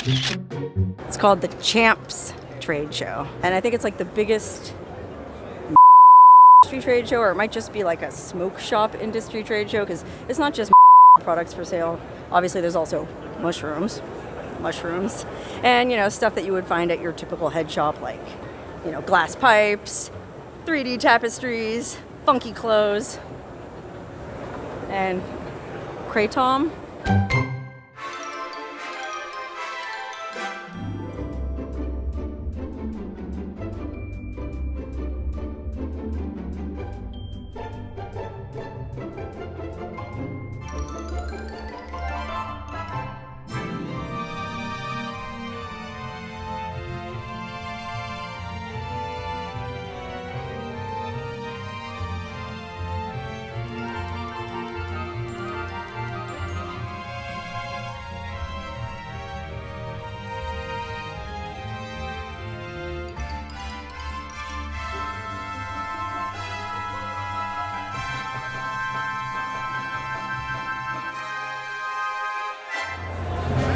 It's called the CHAMPS trade show. And I think it's like the biggest industry trade show, or it might just be like a smoke shop industry trade show, because it's not just products for sale. Obviously, there's also mushrooms, and, you know, stuff that you would find at your typical head shop, like, you know, glass pipes, 3D tapestries, funky clothes, and kratom.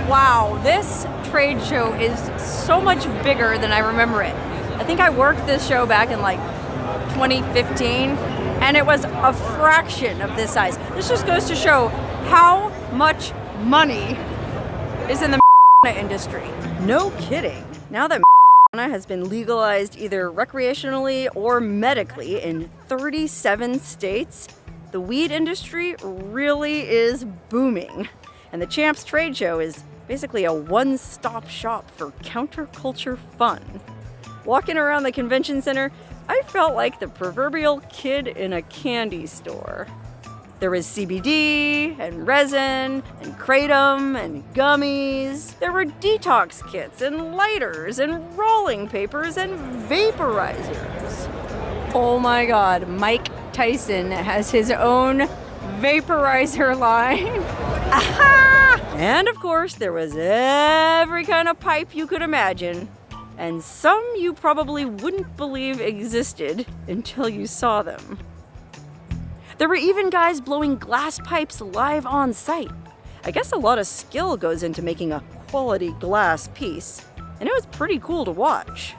Wow, this trade show is so much bigger than I remember it. I think I worked this show back in like 2015, and it was a fraction of this size. This just goes to show how much money is in the industry. No kidding. Now that has been legalized either recreationally or medically in 37 states, the weed industry really is booming. And the CHAMPS trade show is basically a one-stop shop for counterculture fun. Walking around the convention center, I felt like the proverbial kid in a candy store. There was CBD and resin and kratom and gummies. There were detox kits and lighters and rolling papers and vaporizers. Oh my God, Mike Tyson has his own vaporizer line. Aha! And of course, there was every kind of pipe you could imagine, and some you probably wouldn't believe existed until you saw them. There were even guys blowing glass pipes live on site. I guess a lot of skill goes into making a quality glass piece, and it was pretty cool to watch.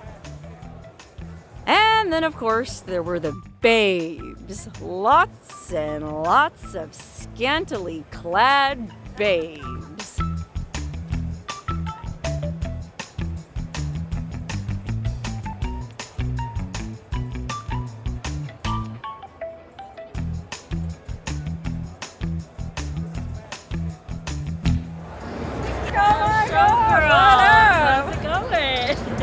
And then, of course, there were the babes. Lots and lots of scantily clad babes.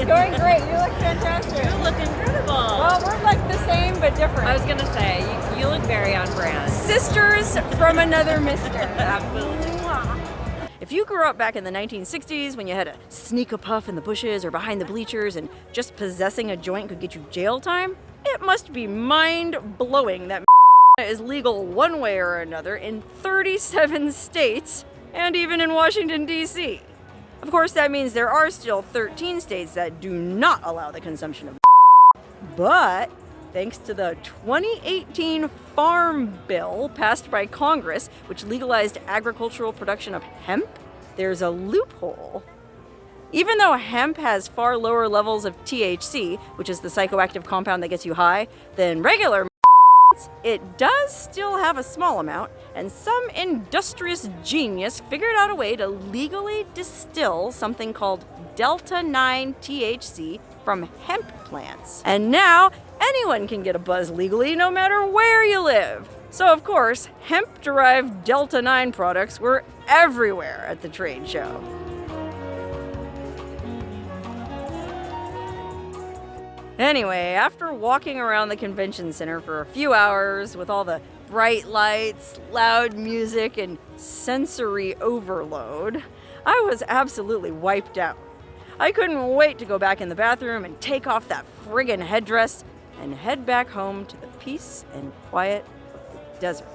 Going great. You look fantastic. You look incredible. Well, we're like the same but different. I was going to say, you look very on brand. Sisters from another mister. Absolutely. If you grew up back in the 1960s when you had to sneak a puff in the bushes or behind the bleachers and just possessing a joint could get you jail time, it must be mind-blowing that is legal one way or another in 37 states and even in Washington, D.C. Of course, that means there are still 13 states that do not allow the consumption of but thanks to the 2018 Farm Bill passed by Congress, which legalized agricultural production of hemp, there's a loophole. Even though hemp has far lower levels of THC, which is the psychoactive compound that gets you high, than regular it does still have a small amount, and some industrious genius figured out a way to legally distill something called Delta-9 THC from hemp plants. And now, anyone can get a buzz legally no matter where you live. So of course, hemp-derived Delta-9 products were everywhere at the trade show. Anyway, after walking around the convention center for a few hours with all the bright lights, loud music, and sensory overload, I was absolutely wiped out. I couldn't wait to go back in the bathroom and take off that friggin' headdress and head back home to the peace and quiet of the desert.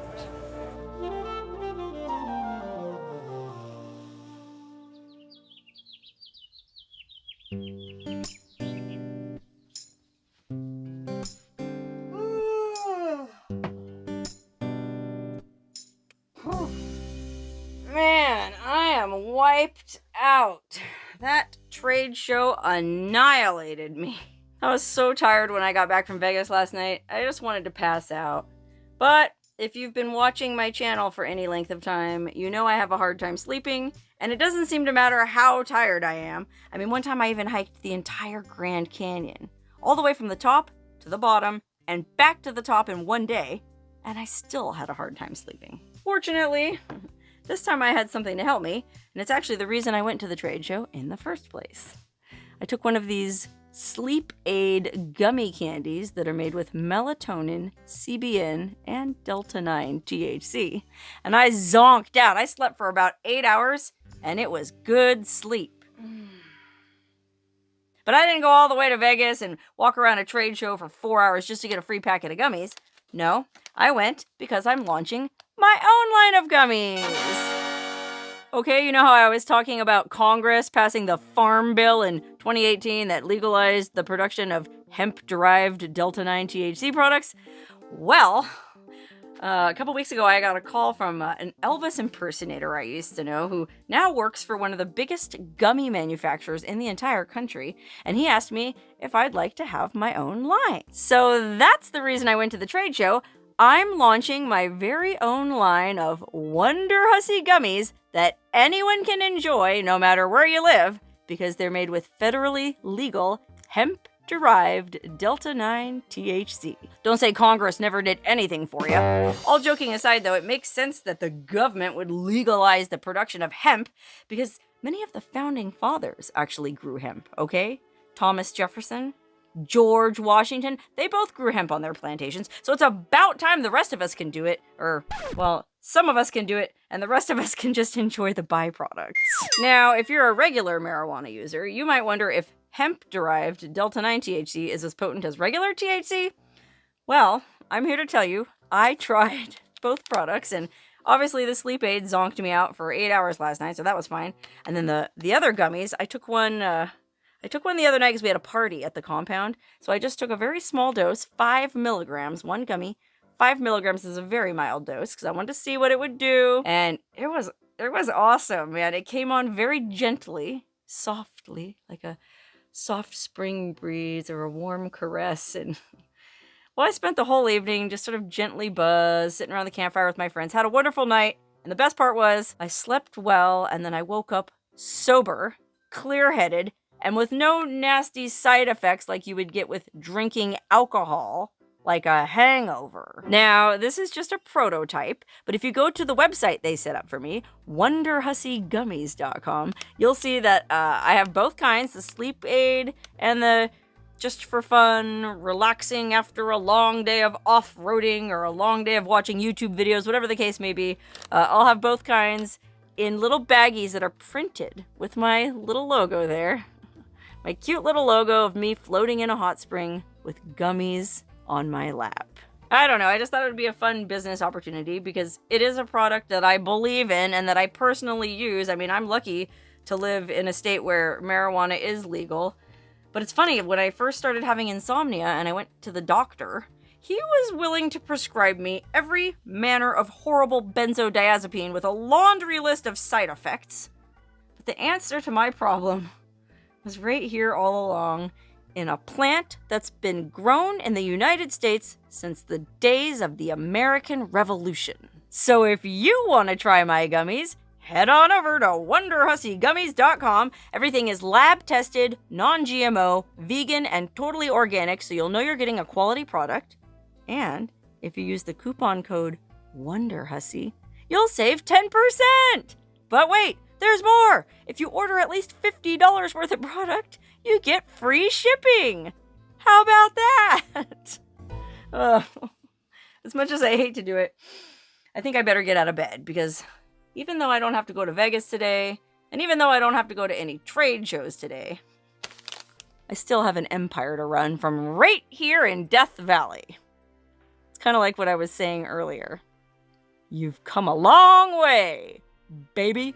Man, I am wiped out. That trade show annihilated me. I was so tired when I got back from Vegas last night. I just wanted to pass out. But if you've been watching my channel for any length of time, you know I have a hard time sleeping, and it doesn't seem to matter how tired I am. I mean, one time I even hiked the entire Grand Canyon, all the way from the top to the bottom, and back to the top in one day, and I still had a hard time sleeping. Fortunately, this time I had something to help me, and it's actually the reason I went to the trade show in the first place. I took one of these sleep aid gummy candies that are made with melatonin, CBN, and Delta-9 THC. And I zonked out. I slept for about 8 hours, and it was good sleep. But I didn't go all the way to Vegas and walk around a trade show for 4 hours just to get a free packet of gummies. No, I went because I'm launching my own line of gummies. Okay, you know how I was talking about Congress passing the Farm Bill in 2018 that legalized the production of hemp-derived Delta-9 THC products? Well, a couple weeks ago I got a call from an Elvis impersonator I used to know who now works for one of the biggest gummy manufacturers in the entire country, and he asked me if I'd like to have my own line. So that's the reason I went to the trade show. I'm launching my very own line of Wonderhussy gummies that anyone can enjoy no matter where you live because they're made with federally legal hemp-derived Delta-9 THC. Don't say Congress never did anything for you. All joking aside though, it makes sense that the government would legalize the production of hemp because many of the founding fathers actually grew hemp, okay? Thomas Jefferson, George Washington, they both grew hemp on their plantations, so it's about time the rest of us can do it, or, well, some of us can do it, and the rest of us can just enjoy the byproducts. Now, if you're a regular marijuana user, you might wonder if hemp-derived Delta-9 THC is as potent as regular THC? Well, I'm here to tell you, I tried both products, and obviously the sleep aid zonked me out for 8 hours last night, so that was fine. And then the other gummies, I took one the other night because we had a party at the compound. So I just took a very small dose, 5 milligrams, one gummy. 5 milligrams is a very mild dose because I wanted to see what it would do. And it was awesome, man. It came on very gently, softly, like a soft spring breeze or a warm caress. And well, I spent the whole evening just sort of gently buzzed, sitting around the campfire with my friends. Had a wonderful night. And the best part was I slept well and then I woke up sober, clear-headed, and with no nasty side effects like you would get with drinking alcohol, like a hangover. Now, this is just a prototype, but if you go to the website they set up for me, wonderhussygummies.com, you'll see that I have both kinds, the sleep aid and the just for fun, relaxing after a long day of off-roading or a long day of watching YouTube videos, whatever the case may be. I'll have both kinds in little baggies that are printed with my little logo there. My cute little logo of me floating in a hot spring with gummies on my lap. I don't know, I just thought it would be a fun business opportunity because it is a product that I believe in and that I personally use. I mean, I'm lucky to live in a state where marijuana is legal. But it's funny, when I first started having insomnia and I went to the doctor, he was willing to prescribe me every manner of horrible benzodiazepine with a laundry list of side effects. But the answer to my problem was right here all along in a plant that's been grown in the United States since the days of the American Revolution. So if you want to try my gummies, head on over to wonderhussygummies.com. Everything is lab tested, non-GMO, vegan, and totally organic, so you'll know you're getting a quality product. And if you use the coupon code WonderHussy, you'll save 10%! But wait! There's more! If you order at least $50 worth of product, you get free shipping! How about that? As much as I hate to do it, I think I better get out of bed because even though I don't have to go to Vegas today, and even though I don't have to go to any trade shows today, I still have an empire to run from right here in Death Valley. It's kind of like what I was saying earlier. You've come a long way, baby.